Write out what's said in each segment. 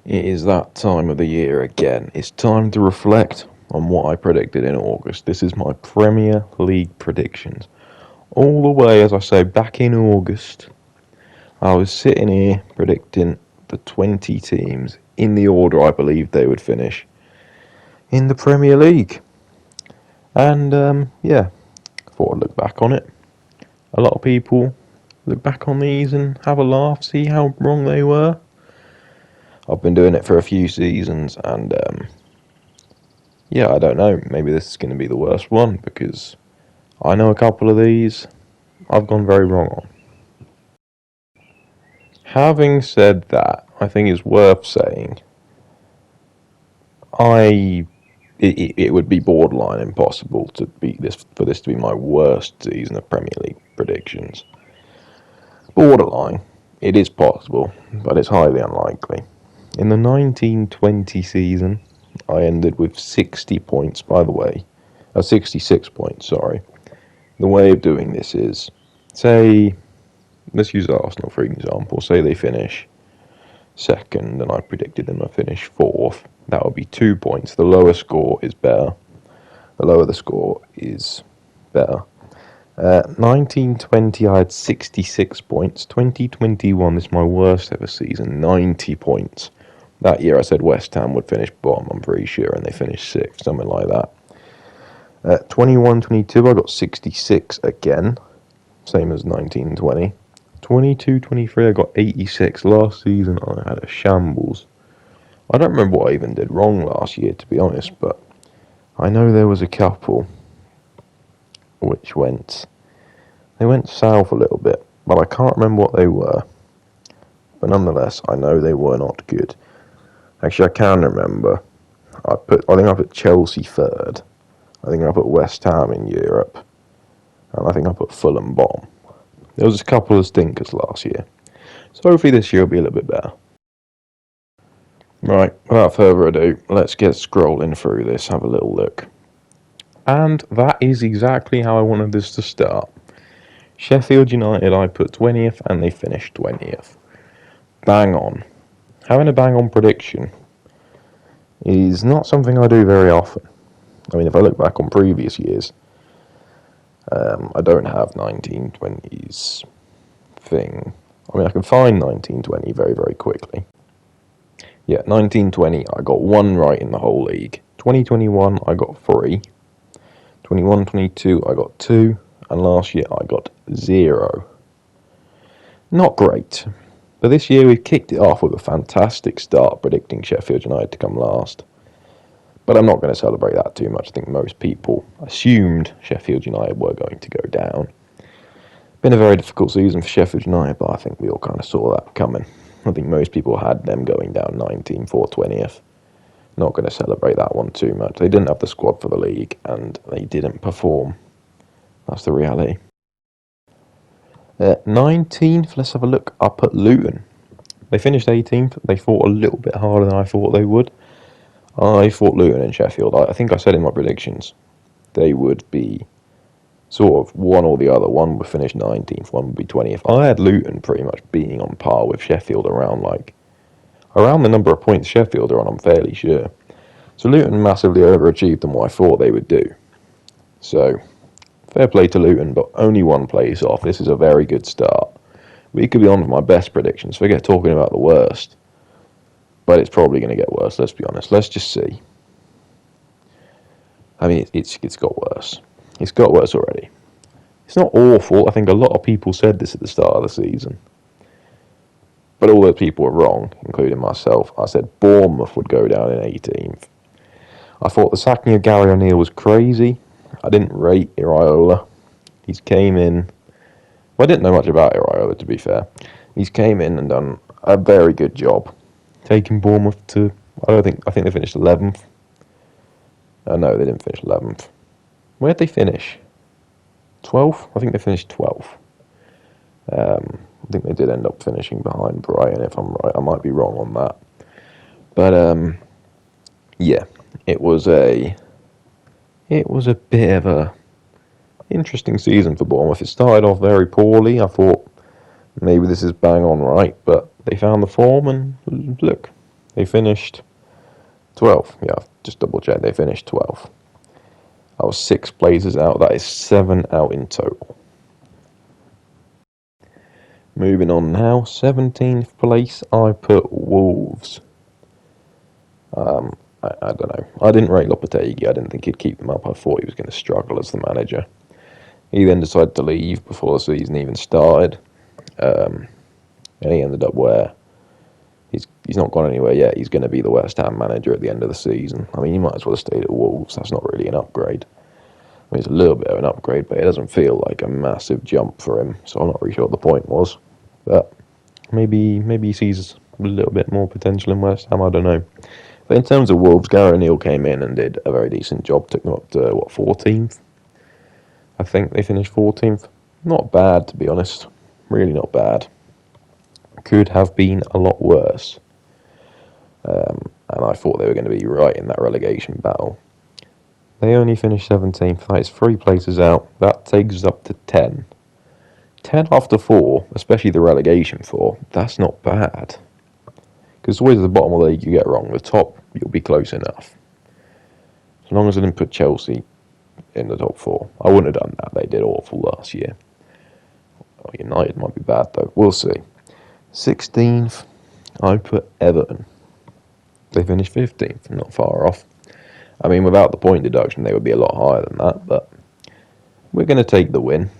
It is that time of the year again. It's time to reflect on what I predicted in August. This is my Premier League predictions. All the way, as I say, back in August, I was sitting here predicting the 20 teams in the order I believed they would finish in the Premier League. And I thought I'd look back on it. A lot of people look back on these and have a laugh, see how wrong they were. I've been doing it for a few seasons, and I don't know. Maybe this is going to be the worst one because I know a couple of these I've gone very wrong on. Having said that, I think it's worth saying it would be borderline impossible to beat this for this to be my worst season of Premier League predictions. Borderline, it is possible, but it's highly unlikely. In the 1920 season, I ended with 60 points, by the way. 66 points, sorry. The way of doing this is, let's use Arsenal for example. Say they finish second and I predicted them to finish fourth. That would be 2 points. The lower score is better. The lower the score is better. 1920 I had 66 points. 2021, this is my worst ever season, 90 points. That year I said West Ham would finish bottom, I'm pretty sure, and they finished sixth, something like that. 21-22 I got 66 again, same as 19-20. 22-23 I got 86. Last season I had a shambles. I don't remember what I even did wrong last year, to be honest, but I know there was a couple which went south a little bit, but I can't remember what they were. But nonetheless, I know they were not good. Actually, I can remember. I think I put Chelsea third. I think I put West Ham in Europe. And I think I put Fulham bottom. There was a couple of stinkers last year. So hopefully this year will be a little bit better. Right, without further ado, let's get scrolling through this, have a little look. And that is exactly how I wanted this to start. Sheffield United, I put 20th and they finished 20th. Bang on. Having a bang on prediction is not something I do very often. I mean, if I look back on previous years, I don't have 1920's thing. I mean, I can find 1920 very, very quickly. Yeah, 1920, I got 1 right in the whole league. 2021, I got 3. 21-22, I got 2. And last year, I got 0. Not great. But this year, we've kicked it off with a fantastic start, predicting Sheffield United to come last. But I'm not going to celebrate that too much. I think most people assumed Sheffield United were going to go down. Been a very difficult season for Sheffield United, but I think we all kind of saw that coming. I think most people had them going down 19th or 20th. Not going to celebrate that one too much. They didn't have the squad for the league, and they didn't perform. That's the reality. 19th, let's have a look. I put Luton. They finished 18th. They fought a little bit harder than I thought they would. I thought Luton and Sheffield, I think I said in my predictions, they would be sort of one or the other. One would finish 19th, one would be 20th. I had Luton pretty much being on par with Sheffield around the number of points Sheffield are on, I'm fairly sure. So Luton massively overachieved than what I thought they would do. So, fair play to Luton, but only 1 place off. This is a very good start. We could be on for my best predictions. Forget talking about the worst. But it's probably going to get worse, let's be honest. Let's just see. I mean, it's got worse. It's got worse already. It's not awful. I think a lot of people said this at the start of the season. But all those people were wrong, including myself. I said Bournemouth would go down in 18th. I thought the sacking of Gary O'Neill was crazy. I didn't rate Iraola. He's came in... Well, I didn't know much about Iraola, to be fair. He's came in and done a very good job. Taking Bournemouth to... I think they finished 11th. No, they didn't finish 11th. Where'd they finish? 12th? I think they finished 12th. I think they did end up finishing behind Brighton, if I'm right. I might be wrong on that. But, it was a bit of a interesting season for Bournemouth. It started off very poorly. I thought maybe this is bang on right, but they found the form and look, They finished 12th. Yeah, I've just double checked. They finished 12th. I was 6 places out. That is 7 out in total. Moving on now. 17th place, I put Wolves. I don't know. I didn't rate Lopetegui. I didn't think he'd keep them up. I thought he was going to struggle as the manager. He then decided to leave before the season even started. And he ended up where he's not gone anywhere yet. He's going to be the West Ham manager at the end of the season. I mean, he might as well have stayed at Wolves. That's not really an upgrade. I mean, it's a little bit of an upgrade, but it doesn't feel like a massive jump for him. So I'm not really sure what the point was. But maybe he sees a little bit more potential in West Ham. I don't know. But in terms of Wolves, Gary O'Neill came in and did a very decent job. Took them up to, 14th? I think they finished 14th. Not bad, to be honest. Really not bad. Could have been a lot worse. And I thought they were going to be right in that relegation battle. They only finished 17th. That is 3 places out. That takes us up to 10. 10 after 4, especially the relegation 4, that's not bad. Because always at the bottom of the league you get wrong. The top, you'll be close enough. As long as I didn't put Chelsea in the top 4. I wouldn't have done that. They did awful last year. Oh, United might be bad though. We'll see. 16th, I put Everton. They finished 15th. Not far off. I mean, without the point deduction, they would be a lot higher than that. But we're going to take the win.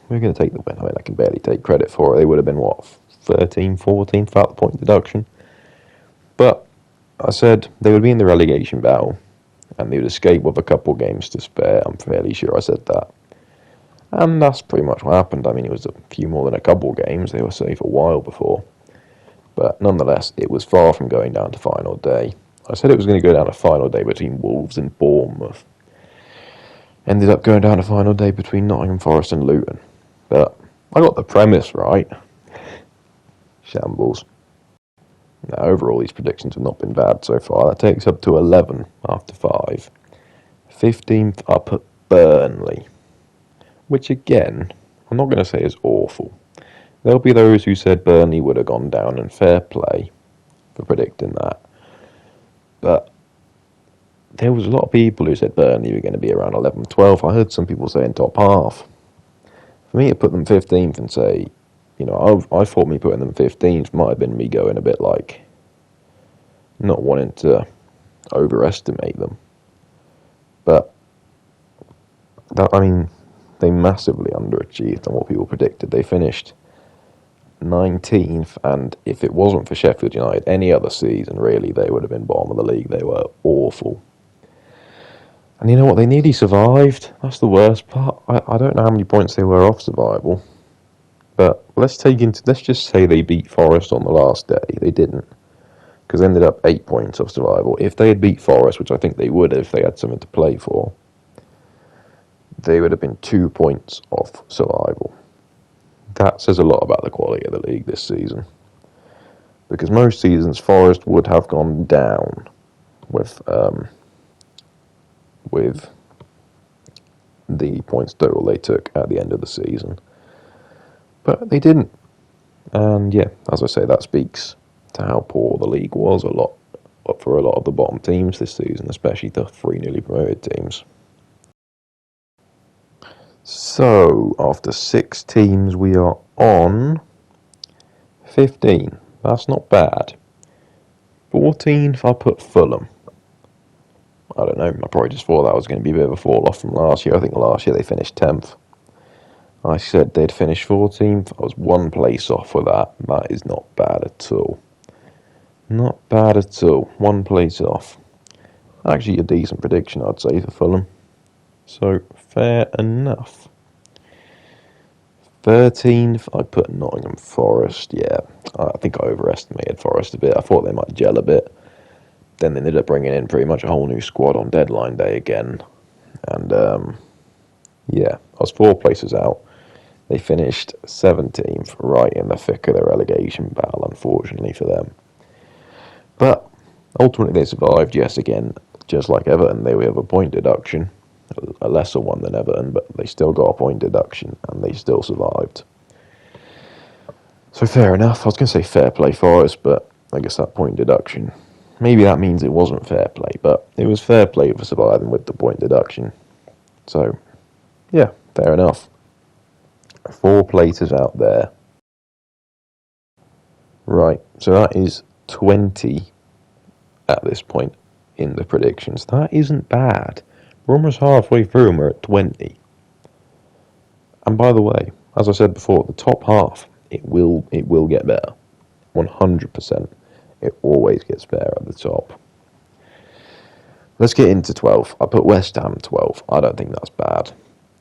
I mean, I can barely take credit for it. They would have been, 13th, 14th without the point deduction. But I said they would be in the relegation battle and they would escape with a couple games to spare. I'm fairly sure I said that. And that's pretty much what happened. I mean, it was a few more than a couple games. They were safe a while before. But nonetheless, it was far from going down to final day. I said it was going to go down to final day between Wolves and Bournemouth. Ended up going down to final day between Nottingham Forest and Luton. But I got the premise right. Shambles. Now, overall, these predictions have not been bad so far. That takes up to 11 after 5. 15th, I put Burnley. Which, again, I'm not going to say is awful. There'll be those who said Burnley would have gone down, and fair play for predicting that. But there was a lot of people who said Burnley were going to be around 11, 12. I heard some people saying top half. For me to put them 15th and say, I thought me putting them 15th might have been me going a bit like not wanting to overestimate them. But they massively underachieved on what people predicted. They finished 19th, and if it wasn't for Sheffield United any other season, really, they would have been bottom of the league. They were awful. And you know what? They nearly survived. That's the worst part. I don't know how many points they were off survival. But let's just say they beat Forest on the last day. They didn't. Because they ended up 8 points off survival. If they had beat Forest, which I think they would have if they had something to play for, they would have been 2 points off survival. That says a lot about the quality of the league this season. Because most seasons, Forest would have gone down with the points total they took at the end of the season. But they didn't. And yeah, as I say, that speaks to how poor the league was for a lot of the bottom teams this season, especially the 3 newly promoted teams. So, after 6 teams, we are on 15. That's not bad. 14th, I put Fulham. I don't know, I probably just thought that was going to be a bit of a fall off from last year. I think last year they finished 10th. I said they'd finish 14th. I was 1 place off with that. That is not bad at all. Not bad at all. 1 place off. Actually a decent prediction, I'd say, for Fulham. So, fair enough. 13th, I put Nottingham Forest. Yeah, I think I overestimated Forest a bit. I thought they might gel a bit. Then they ended up bringing in pretty much a whole new squad on deadline day again. And, I was 4 places out. They finished 17th, right in the thick of the relegation battle, unfortunately for them. But ultimately they survived, yes, again, just like Everton, they have a point deduction. A lesser one than Everton, but they still got a point deduction, and they still survived. So fair enough. I was going to say fair play for us, but I guess that point deduction maybe that means it wasn't fair play, but it was fair play for surviving with the point deduction. So, yeah, fair enough. 4 places out there. Right, so that is 20 at this point in the predictions. That isn't bad. We're almost halfway through and we're at 20. And by the way, as I said before, the top half, it will get better. 100%. It always gets better at the top. Let's get into 12. I put West Ham 12. I don't think that's bad.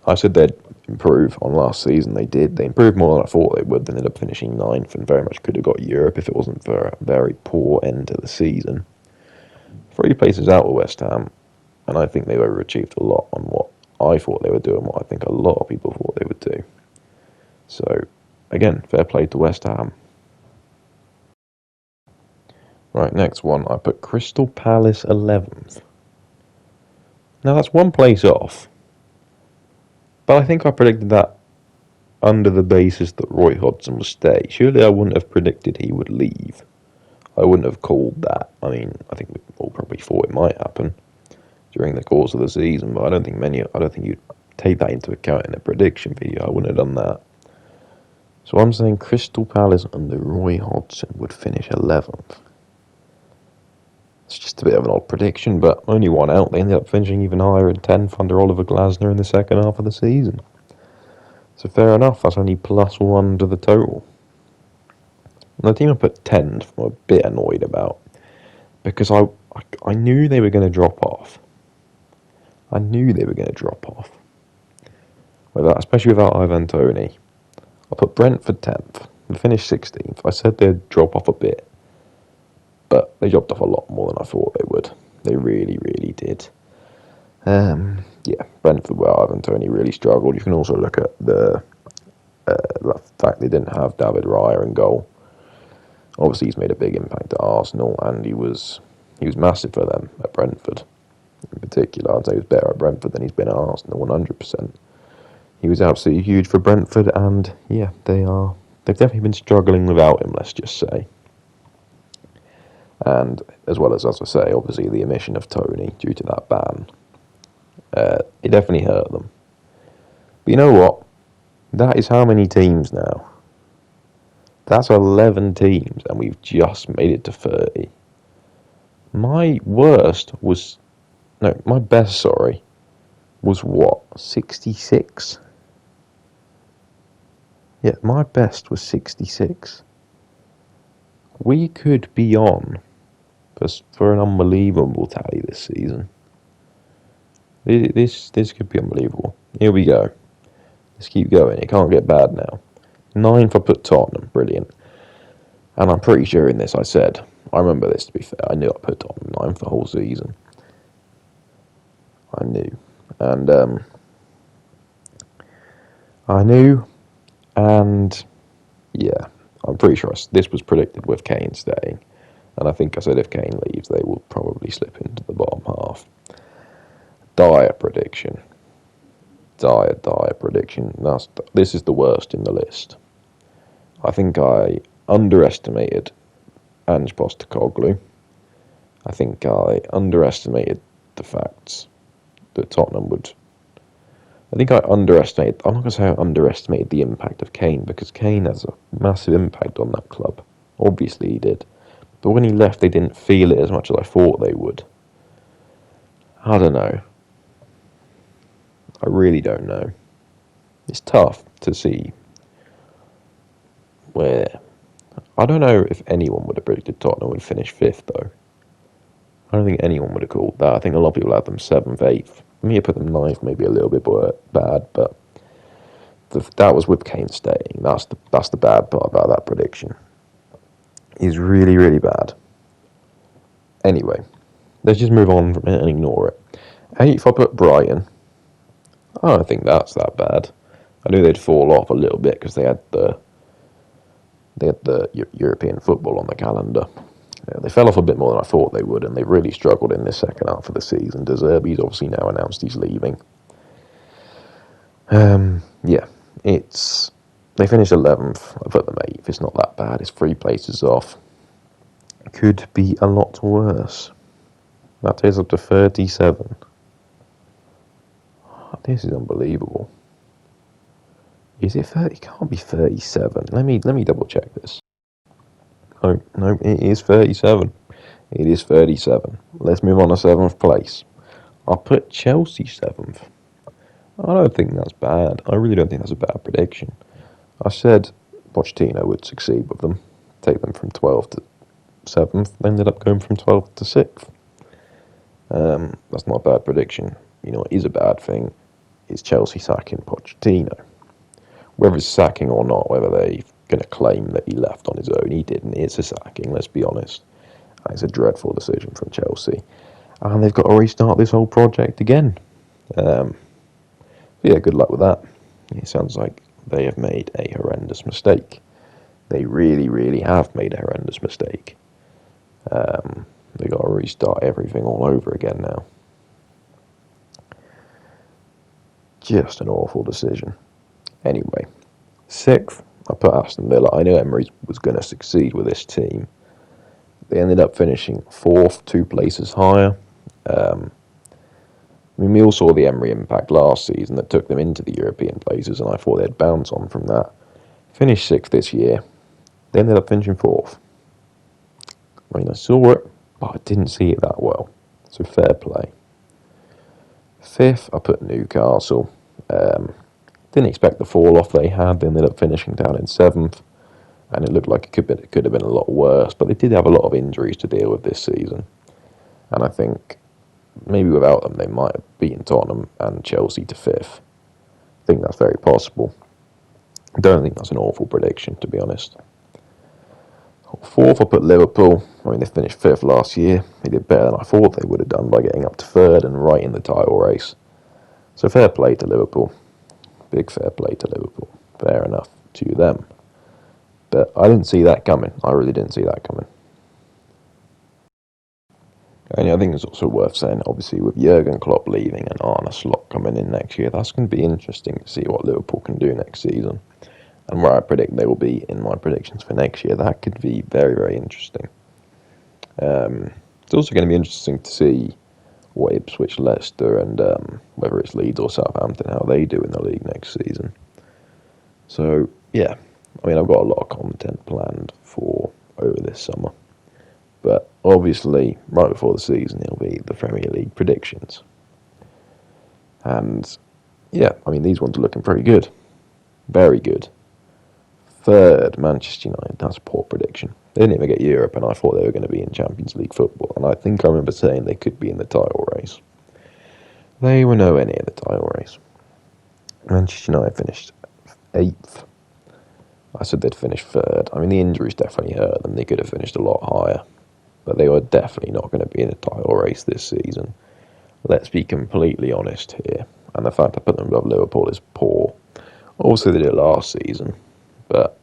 I said they'd improve on last season. They did. They improved more than I thought they would. They ended up finishing 9th and very much could have got Europe if it wasn't for a very poor end to the season. 3 places out with West Ham, and I think they overachieved a lot on what I thought they would do and what I think a lot of people thought they would do. So, again, fair play to West Ham. Right, next one. I put Crystal Palace 11th. Now, that's 1 place off. But I think I predicted that under the basis that Roy Hodgson would stay. Surely I wouldn't have predicted he would leave. I wouldn't have called that. I mean, I think we all probably thought it might happen during the course of the season, but I don't think you'd take that into account in a prediction video. I wouldn't have done that. So I'm saying Crystal Palace under Roy Hodgson would finish 11th. It's just a bit of an odd prediction, but only 1 out. They ended up finishing even higher in 10th under Oliver Glasner in the second half of the season. So fair enough, that's only +1 to the total. And the team I put 10th, I'm a bit annoyed about, because I knew they were going to drop off. I knew they were going to drop off. Especially without Ivan Toney. I put Brentford 10th. They finished 16th. I said they'd drop off a bit, but they dropped off a lot more than I thought they would. They really, really did. Brentford, where Ivan Toney really struggled. You can also look at the fact they didn't have David Raya in goal. Obviously, he's made a big impact at Arsenal, and he was massive for them at Brentford. In particular, I'd say he was better at Brentford than he's been at Arsenal, 100%. He was absolutely huge for Brentford, and yeah, they've definitely been struggling without him, let's just say. And as well as I say, obviously the omission of Toney due to that ban, it definitely hurt them. But you know what? That is how many teams now? That's 11 teams, and we've just made it to 30. My best, was what? 66? Yeah, my best was 66. We could be on for an unbelievable tally this season. This could be unbelievable. Here we go. Let's keep going. It can't get bad now. 9th, I put Tottenham. Brilliant. And I'm pretty sure in this I remember this to be fair, I knew I put Tottenham 9th the whole season. I knew. And yeah, I'm pretty sure this was predicted with Kane staying. And I think I said if Kane leaves, they will probably slip into the bottom half. Dire prediction. Dire prediction. This is the worst in the list. I think I underestimated Ange Postecoglou. I think I underestimated the facts that Tottenham would... I'm not going to say I underestimated the impact of Kane, because Kane has a massive impact on that club. Obviously he did. But when he left, they didn't feel it as much as I thought they would. I don't know. I really don't know. It's tough to see where... I don't know if anyone would have predicted Tottenham would finish 5th, though. I don't think anyone would have called that. I think a lot of people had them 7th, 8th. Me, I put them 9th, maybe a little bit bad, but that was with Kane staying. That's the bad part about that prediction. He's really, really bad. Anyway, let's just move on from it and ignore it. 8th, I put Brighton. I don't think that's that bad. I knew they'd fall off a little bit because they had the European football on the calendar. Yeah, they fell off a bit more than I thought they would, and they've really struggled in this second half of the season. De Zerbi's obviously now announced he's leaving. They finished 11th. I put them 8th. It's not that bad. It's 3 places off. could be a lot worse. That is up to 37. This is unbelievable. Is it 30? It can't be 37. Let me double check this. No, it is 37. It is 37. Let's move on to 7th place. I'll put Chelsea 7th. I don't think that's bad. I really don't think that's a bad prediction. I said Pochettino would succeed with them, take them from 12th to 7th. They ended up going from 12th to 6th. That's not a bad prediction. You know what is a bad thing is Chelsea sacking Pochettino. Whether it's sacking or not, whether they're going to claim that he left on his own, he didn't. It's a sacking, let's be honest. And it's a dreadful decision from Chelsea. And they've got to restart this whole project again. Yeah, good luck with that. It sounds like they have made a horrendous mistake. They really, really have made a horrendous mistake. They've got to restart everything all over again now. Just an awful decision. Anyway, 6th, I put Aston Villa. I knew Emery was going to succeed with this team. They ended up finishing 4th, 2 places higher. We all saw the Emery impact last season that took them into the European places, and I thought they'd bounce on from that. Finished 6th this year. They ended up finishing 4th. I mean, I saw it, but I didn't see it that well. So fair play. 5th, I put Newcastle. Didn't expect the fall off they had. They ended up finishing down in 7th, and it looked like it could have been a lot worse. But they did have a lot of injuries to deal with this season, and I think maybe without them they might have beaten Tottenham and Chelsea to 5th. I think that's very possible. I don't think that's an awful prediction, to be honest. 4th, I put Liverpool. I mean, they finished 5th last year. They did better than I thought they would have done by getting up to 3rd and right in the title race. So fair play to Liverpool. Big fair play to Liverpool. Fair enough to them. But I didn't see that coming. I really didn't see that coming. And I think it's also worth saying, obviously, with Jurgen Klopp leaving and Arne Slot coming in next year, that's going to be interesting to see what Liverpool can do next season. And where I predict they will be in my predictions for next year, that could be very, very interesting. It's also going to be interesting to see what Ipswich, Leicester, and whether it's Leeds or Southampton, how they do in the league next season. So, yeah, I mean, I've got a lot of content planned for over this summer. But obviously, right before the season, it'll be the Premier League predictions. And, yeah, I mean, these ones are looking pretty good. Very good. 3rd, Manchester United. That's a poor prediction. They didn't even get Europe, and I thought they were going to be in Champions League football. And I think I remember saying they could be in the title race. They were nowhere near the title race. Manchester United finished 8th. I said they'd finish 3rd. I mean, the injuries definitely hurt them. They could have finished a lot higher. But they were definitely not going to be in a title race this season. Let's be completely honest here. And the fact I put them above Liverpool is poor. Obviously, they did it last season. But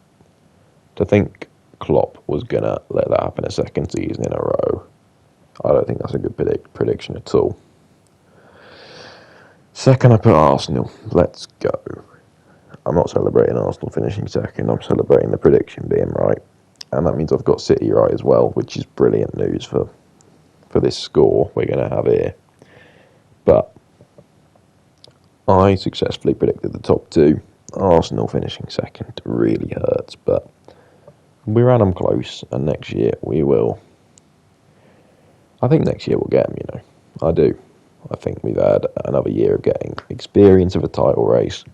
to think Klopp was going to let that happen a second season in a row, I don't think that's a good prediction at all. 2nd, I put Arsenal. Let's go. I'm not celebrating Arsenal finishing 2nd. I'm celebrating the prediction being right. And that means I've got City right as well, which is brilliant news for this score we're going to have here. But I successfully predicted the top 2. Arsenal finishing 2nd really hurts, but we ran them close, and next year we will. I think next year we'll get them, you know. I do. I think we've had another year of getting experience of a title race.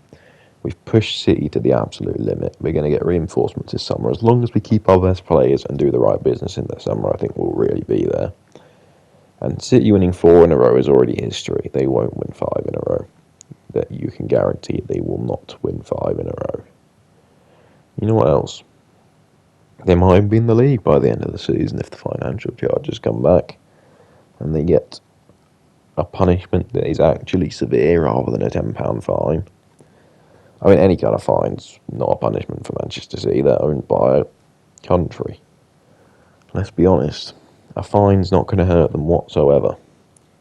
We've pushed City to the absolute limit. We're going to get reinforcements this summer. As long as we keep our best players and do the right business in the summer, I think we'll really be there. And City winning 4 in a row is already history. They won't win 5 in a row. That you can guarantee they will not win 5 in a row. You know what else? They might be in the league by the end of the season if the financial charges come back and they get a punishment that is actually severe rather than a £10 fine. I mean, any kind of fine's not a punishment for Manchester City. They're owned by a country. Let's be honest. A fine's not going to hurt them whatsoever.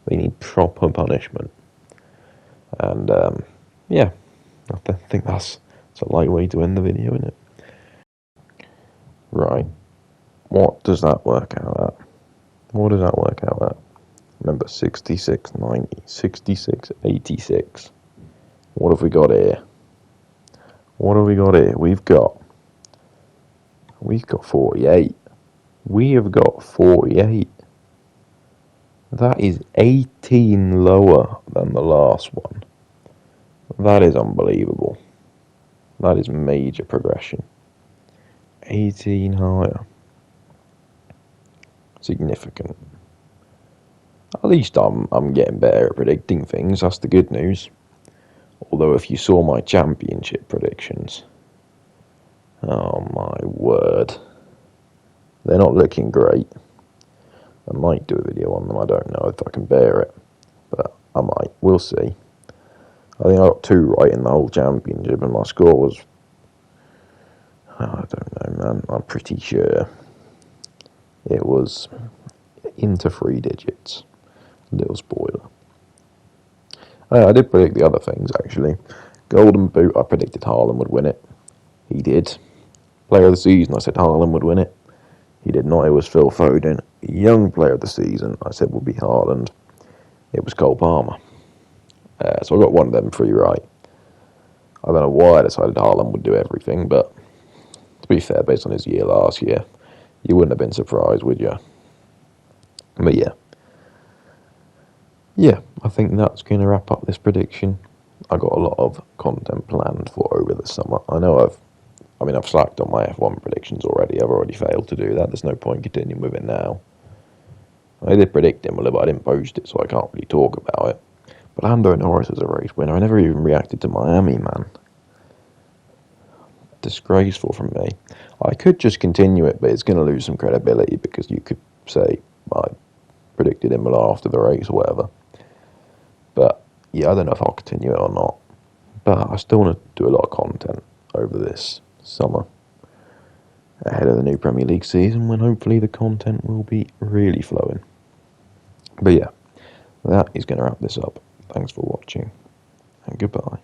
They need proper punishment. And, yeah, I think that's a light way to end the video, isn't it? Right. What does that work out at? What does that work out at? Remember, 66, 90, 66, 86. What have we got here? What have we got here? We've got 48. We have got 48. That is 18 lower than the last one. That is unbelievable. That is major progression. 18 higher. Significant. At least I'm getting better at predicting things. That's the good news. Although if you saw my championship predictions, oh my word, they're not looking great. I might do a video on them. I don't know if I can bear it, but I might. We'll see. I think I got 2 right in the whole championship, and my score was, I don't know, man. I'm pretty sure it was into 3 digits. Little spoiler. I did predict the other things, actually. Golden Boot, I predicted Haaland would win it. He did. Player of the season, I said Haaland would win it. He did not. It was Phil Foden. Young player of the season, I said would be Haaland. It was Cole Palmer. So I got one of them 3 right. I don't know why I decided Haaland would do everything, but to be fair, based on his year last year, you wouldn't have been surprised, would you? But yeah, I think that's going to wrap up this prediction. I got a lot of content planned for over the summer. I know I've slacked on my F1 predictions already. I've already failed to do that. There's no point continuing with it now. I did predict Imola, but I didn't post it, so I can't really talk about it. But Lando Norris is a race winner. I never even reacted to Miami, man. Disgraceful from me. I could just continue it, but it's going to lose some credibility because you could say I predicted Imola after the race or whatever. But yeah, I don't know if I'll continue it or not. But I still want to do a lot of content over this summer ahead of the new Premier League season, when hopefully the content will be really flowing. But yeah, that is going to wrap this up. Thanks for watching, and goodbye.